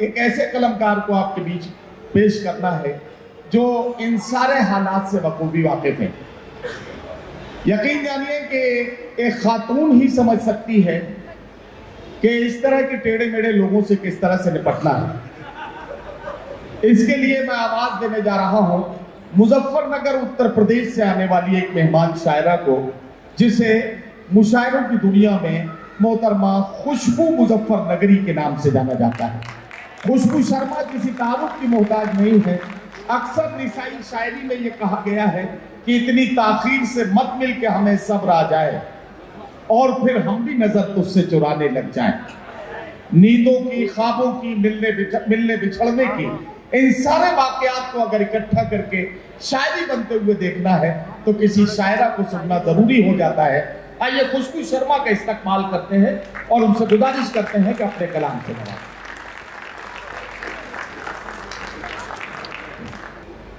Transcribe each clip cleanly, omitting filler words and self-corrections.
एक ऐसे कलमकार को आपके बीच पेश करना है जो इन सारे हालात से बखूबी वाकिफ है। यकीन जानिए कि एक खातून ही समझ सकती है कि इस तरह के टेढ़े मेढ़े लोगों से किस तरह से निपटना है। इसके लिए मैं आवाज देने जा रहा हूं मुजफ्फरनगर उत्तर प्रदेश से आने वाली एक मेहमान शायरा को, जिसे मुशायरों की दुनिया में मोहतरमा खुशबू मुजफ्फरनगरी के नाम से जाना जाता है। खुशबू शर्मा किसी तारुफ की मोहताज नहीं है। अक्सर निसाई शायरी में यह कहा गया है कि इतनी ताखीर से मत मिल के हमें सब्र आ जाए और फिर हम भी नजर तुझसे चुराने लग जाएं। नींदों की, ख्वाबों की, मिलने बिछड़ने की, इन सारे वाकयात को अगर इकट्ठा करके शायरी बनते हुए देखना है तो किसी शायरा को सुनना जरूरी हो जाता है। आइए खुशबू शर्मा का इस्तकबाल करते हैं और उनसे गुजारिश करते हैं कि अपने कलाम से बनाएं।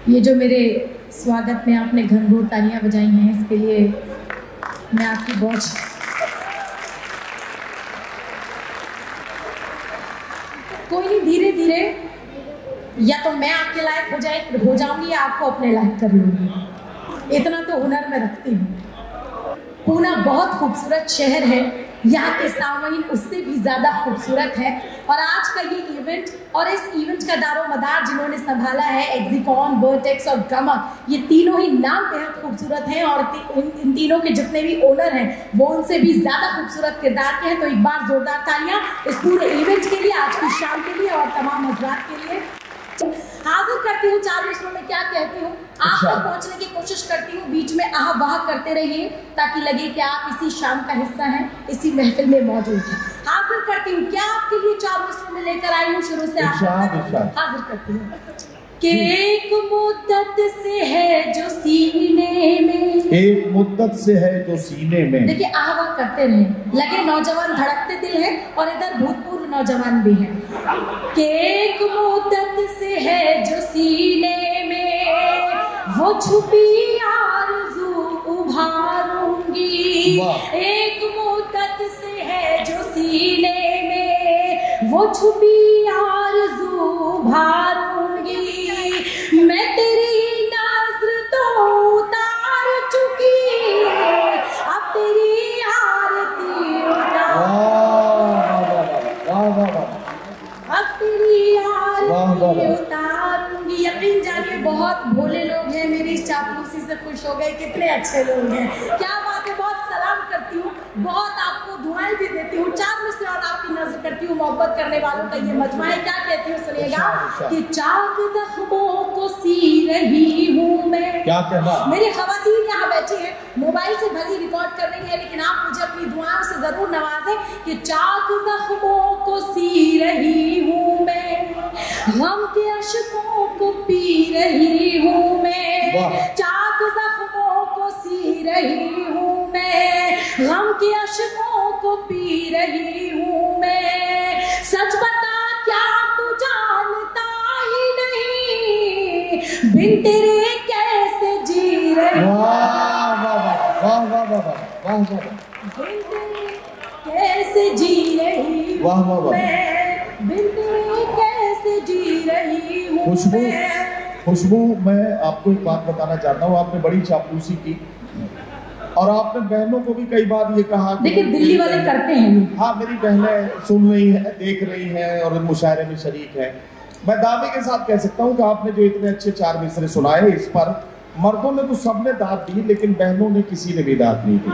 ये जो मेरे स्वागत में आपने घनघोर तालियां बजाई हैं, इसके लिए मैं आपकी बहुत कोई नहीं, धीरे धीरे या तो मैं आपके लायक हो जाऊंगी या आपको अपने लायक कर लूंगी। इतना तो हुनर में रखती हूँ। पूना बहुत खूबसूरत शहर है, यहाँ के सामईन उससे भी ज़्यादा खूबसूरत है। और आज का ये इवेंट और इस इवेंट का दारोमदार जिन्होंने संभाला है, एक्जिकॉन, वर्टेक्स और गमक, ये तीनों ही नाम बेहद खूबसूरत हैं और इन तीनों के जितने भी ओनर हैं वो उनसे भी ज़्यादा खूबसूरत किरदार के हैं। तो एक बार जोरदार तालियां इस पूरे इवेंट के लिए, आज की शाम के लिए और तमाम हज़रात के लिए। हाजिर करती हूँ 4 मिसरों में क्या कहती हूँ, आप तक पहुँचने की कोशिश करती हूँ। बीच में आह वाह करते रहिए ताकि लगे कि आप इसी शाम का हिस्सा हैं, इसी महफिल में मौजूद हैं। हाजिर करती हूँ, क्या आपके लिए 4 मिसरों में लेकर आई हूँ शुरू से हाजिर करती हूँ कि एक मुद्दत से है जो सीने में, एक मुद्दत से है जो सीने में। देखिए आह वाह करते रहे, लगे नौजवान धड़कते दिल है और इधर भूतपूर्व नौजवान भी हैं। कि एक मुद्दत से है जो सीने में, वो छुपी आरज़ू उभारूंगी। एक मुद्दत से है जो सीने में, वो छुपी आरज़ू उभारूंगी। मैं तेरी नज़र तो उतार चुकी, अब तेरी आरती अब तेरी आरती उतारूंगी। यकीन जानिए बहुत भोले लोग हैं, मेरी इस चापलूसी से खुश हो गए। कितने अच्छे लोग हैं, क्या बात है। बहुत सलाम करती हूँ, बहुत आपको दुआएं भी देती हूँ। 4 मिसरे और आपकी नजर करती हूँ। मोहब्बत करने वालों का ये मजमा है। क्या कहती हूँ सुनिएगा कि चाक जख्मों को सी रही हूँ मैं। क्या कहना, मेरी खवातीन यहाँ बैठी हैं, मोबाइल से भली रिकॉर्ड कर रही है, लेकिन आप मुझे अपनी दुआओं से जरूर नवाजें कि चाक जख्मों को सी रही हूँ मैं, गम के अश्कों को पी रही हूँ मैं। चाक जख्मों को सी रही हूँ मैं, गम के अश्कों को पी रही हूँ मैं। सच बता क्या तू जानता ही नहीं, बिन तेरे कैसे जी रही हूँ, बिन तेरे कैसे जी रही हूँ मैं, बिन तेरे कैसे जी रही हूँ। खुशबू, मैं आपको एक बात बताना चाहता हूँ। आपने बड़ी चापलूसी की और आपने बहनों को भी कई बार ये कहा, देखिए दिल्ली वाले करते हैं। हाँ, मेरी बहनें सुन रही है, देख रही है और मुशायरे में शरीक है। मैं दावे के साथ कह सकता हूँ कि आपने जो इतने अच्छे 4 मिसरे सुनाए, इस पर मर्दों ने तो सबने दाद दी, लेकिन बहनों ने किसी ने भी दाद नहीं दी।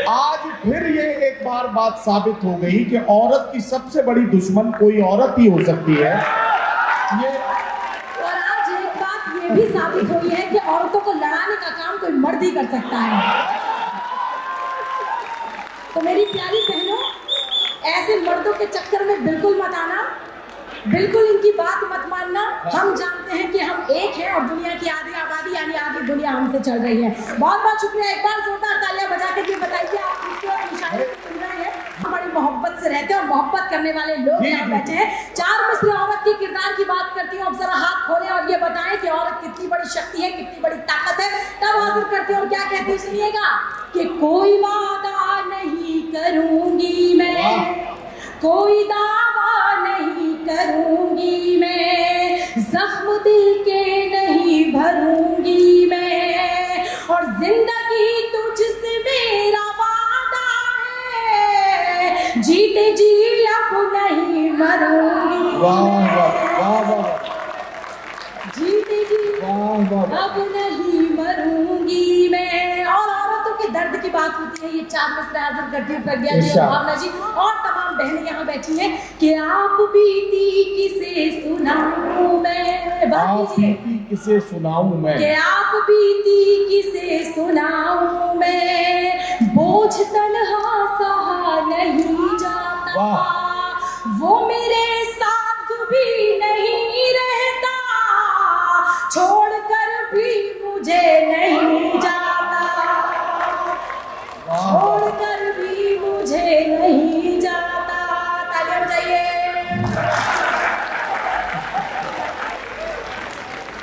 आज फिर ये एक बार बात साबित हो गई कि औरत की सबसे बड़ी दुश्मन कोई औरत ही हो सकती है। और आज एक बात ये भी साबित हुई है कि औरतों को लड़ाने का काम कोई मर्द ही कर सकता है। तो मेरी प्यारी बहनों, ऐसे मर्दों के चक्कर में बिल्कुल मत आना, बिल्कुल इनकी बात मत मानना। हम जानते हैं कि हम एक हैं और दुनिया की आधी आबादी यानी आधी दुनिया हमसे चल रही है। बहुत बहुत शुक्रिया। एक बार जोरदार तालियां बजा के ये बताइए आप मुशायरे सुन रहे हैं। बड़ी मोहब्बत से रहते हैं और मोहब्बत करने वाले लोग यहाँ बैठे हैं। 4 मिसरे औरत के किरदार की बात करती हूँ। अब जरा हाथ खोलें और ये बताएं कि औरत कितनी बड़ी शक्ति है, कितनी बड़ी ताकत है। तब हाजिर करती हूँ और क्या कहती है सुनिएगा कि कोई वादा नहीं करूंगी मैं, कोई दावा नहीं करूंगी मैं, जख्म दिल के नहीं भरूंगी मैं, और जिंदगी तुझसे मेरा वादा है, जीते जी अब नहीं मरूंगी। वाह वाह वाह, जीते जी अब नहीं मरूंगी मैं। और औरतों के दर्द की बात होती है, ये 4 मिसरे हाजिर करती हूँ प्रज्ञा जी, भावना जी और तमाम बहनें यहाँ बैठी हैं कि आप बीती किसे सुनाऊं मैं, आप बीती किसे सुनाऊं मैं, कि आप बीती किसे सुनाऊं मैं, बोझ तन्हा सहा नहीं जाता, वो मेरे साथ भी नहीं रहता, छोड़कर भी मुझे नहीं जाता, छोड़कर भी मुझे नहीं जाता। तालियां बजाइए।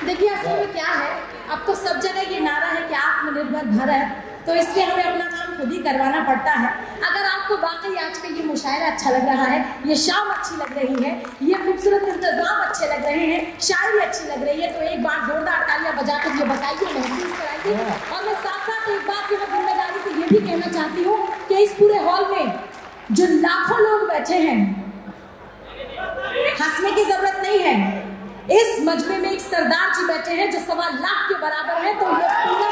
देखिए असल में क्या है, अब तो सब जगह ये नारा है कि आत्मनिर्भर भारत, तो इसलिए हमें अपना काम खुद ही करवाना पड़ता है। अगर आपको वाकई आज का ये मुशायरा अच्छा लग रहा है, ये शाम अच्छी लग रही है, ये खूबसूरत इंतजाम अच्छे लग रहे हैं, शायरी अच्छी लग रही है, तो एक बार जोरदार तालियां बजाकर ये बताइए, महसूस कराइए। और मैं साथ साथ एक बात यहाँ जिम्मेदारी से ये भी कहना चाहती हूँ कि इस पूरे हॉल में जो लाखों लोग बैठे हैं, हंसने की जरूरत नहीं है। इस मजमे में एक सरदार जी बैठे हैं जो 1.25 लाख के बराबर है, तो ये पूरा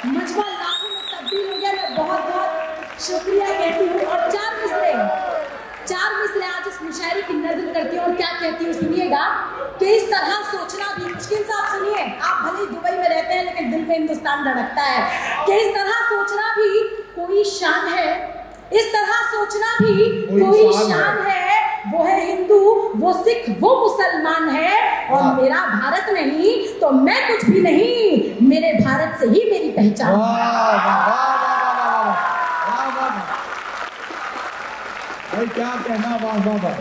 मजमा लाखों में तब्दील हो गया। मैं बहुत बहुत शुक्रिया कहती हूँ। और 4 मिसरे आज इस मुशायरे की नज़र करती हूँ और क्या कहती हूँ सुनिएगा कि इस तरह सोचना भी मुश्किल से, आप सुनिए, आप भले ही दुबई में रहते हैं लेकिन दिल में हिंदुस्तान धड़कता है, कि इस तरह सोचना भी कोई शान है, इस तरह सोचना भी कोई शान है, वो है हिंदू, वो सिख, वो मुसलमान है, और मेरा भारत नहीं तो मैं कुछ भी नहीं, मेरे भारत से ही मेरी पहचान। भाई क्या कहना, वाह वाह वाह,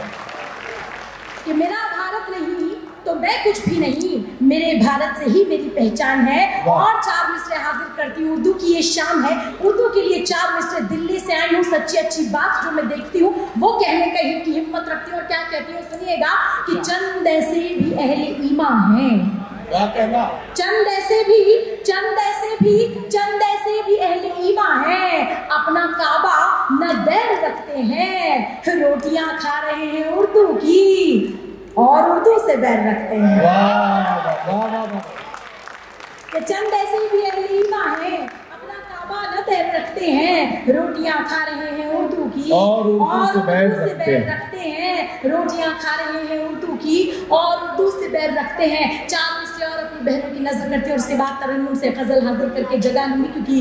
कि मेरा भारत नहीं तो मैं कुछ भी नहीं, मेरे भारत से ही मेरी पहचान है। और 4 मिसरे हाजिर करती हूँ, उर्दू की ये शान है, उर्दू के लिए 4 मिसरे दिल्ली से आई हूँ, सच्ची अच्छी बात जो मैं देखती हूँ वो कहने की हिम्मत रखती हूँ। और क्या कहती हूँ सुनिएगा कि चंद ऐसे भी अहले ईमान हैं, क्या कहना, चंद ऐसे भी अहले ईमान हैं, अपना काबा न दैर रखते हैं, रोटियां खा रहे हैं उर्दू की और उर्दू से बैर रखते हैं। चंद ऐसे भी अहले ईमान हैं, अपना काबा न दैर रखते हैं, रोटियां खा रहे हैं उर्दू की और उर्दू से बैर रखते हैं, रोटियां खा रहे हैं उर्दू की और उर्दू से बैर रखते हैं। 4 मिसरे और अपनी बहनों की नजर करते हैं, और उसके बाद तरन्नुम से गजल हाजिर करके जगह लूंगी क्योंकि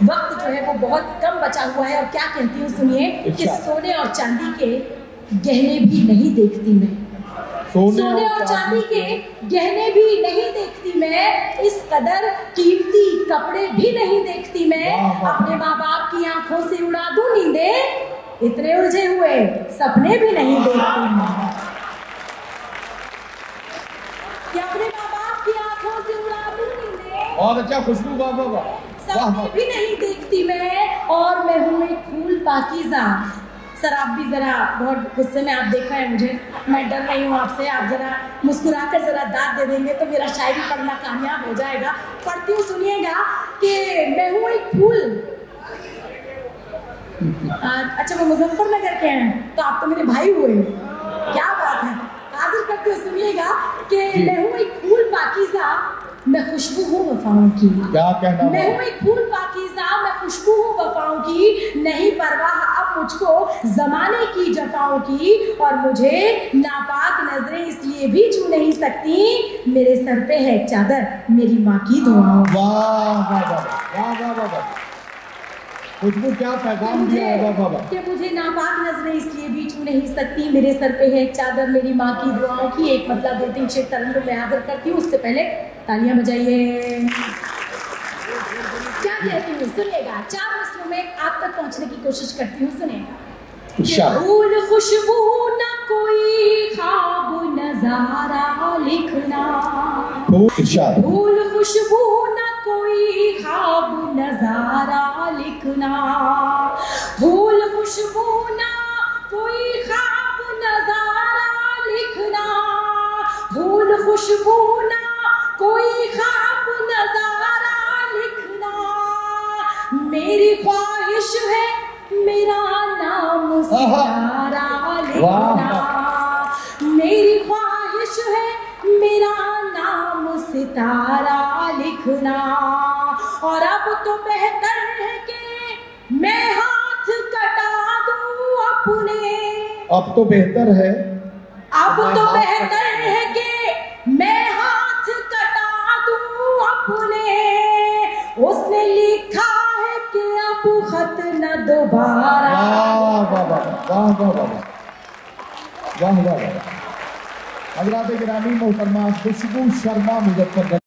वक्त जो है वो बहुत कम बचा हुआ है। और क्या कहती हूँ सुनिए कि सोने और चांदी के गहने भी नहीं देखती मैं, सोने और चांदी के गहने भी नहीं देखती मैं, इस कदर कीमती कपड़े भी नहीं देखती मैं, अपने माँ बाप की आंखों से उड़ा दूं नींदें, इतने उलझे हुए सपने भी नहीं देखती मैं, कि अपने माँ बाप की आंखों से उड़ा दूं नींदें, और अच्छा खुशबू, वाह वाह वाह, सपने भी नहीं देखती मैं, और मैं हूँ एक फूल पाकीज़ा। सर आप भी ज़रा बहुत गुस्से में आप देख रहे हैं मुझे, मैं डर रही हूँ आपसे, आप ज़रा मुस्कुराकर ज़रा दाद दे देंगे तो मेरा शायरी पढ़ना कामयाब हो जाएगा। पढ़ती हूँ सुनिएगा कि मैं हूँ एक फूल। अच्छा वो मुजफ्फरनगर के हैं तो आप तो मेरे भाई हुए, क्या बात है। हाजिर करते हुए सुनिएगा कि मैं हूँ एक फूल पाकीज़ा, मैं खुशबू हूँ वफाओं की। क्या कहना, मैं हूँ एक फूल पाकीज़ा, मैं खुशबू हूँ वफाओं की, नहीं परवाह अब मुझको जमाने की जफाओं की, और मुझे नापाक नजरें इसलिए भी छू नहीं सकती, मेरे सर पे है एक चादर मेरी माँ की दुआओं। वाह वाह वाह वाह वाह, खुशबू क्या पैगाम दिया है, वाह वाह, कि मुझे नापाक नजरें इसलिए भी छू नहीं सकती, मेरे सर पे है एक चादर मेरी माँ की दुआओं की। एक मतलब 2-3 शेर तरन्नुम में हाजिर करती हूँ, उससे पहले तालियां बजाइए। क्या कहती हूँ सुनिएगा, 4 मिसरों में आप तक पहुंचने की कोशिश करती हूँ, सुनिएगा। फूल खुशबू न कोई ख्वाब नजारा लिखना, फूल खुशबू न कोई ख्वाब नजारा लिखना, फूल खुशबू न कोई ख्वाब नजारा छूना, कोई ख्वाब नजारा लिखना, मेरी ख्वाहिश है मेरा नाम सितारा लिखना, मेरी ख्वाहिश है मेरा नाम सितारा लिखना। और अब तो बेहतर है कि मैं हाथ कटा दूं अपने, अब तो बेहतर है, अब तो बेहतर है कि मैं हाथ कटा दूं अपने। उसने लिखा है कि अब खत न दोबारा। वाह वाह वाह वाह वाह वाह वाह वाह। हज़रात गिरामी मोहतरमा खुशबू शर्मा मुजफ्फरनगर।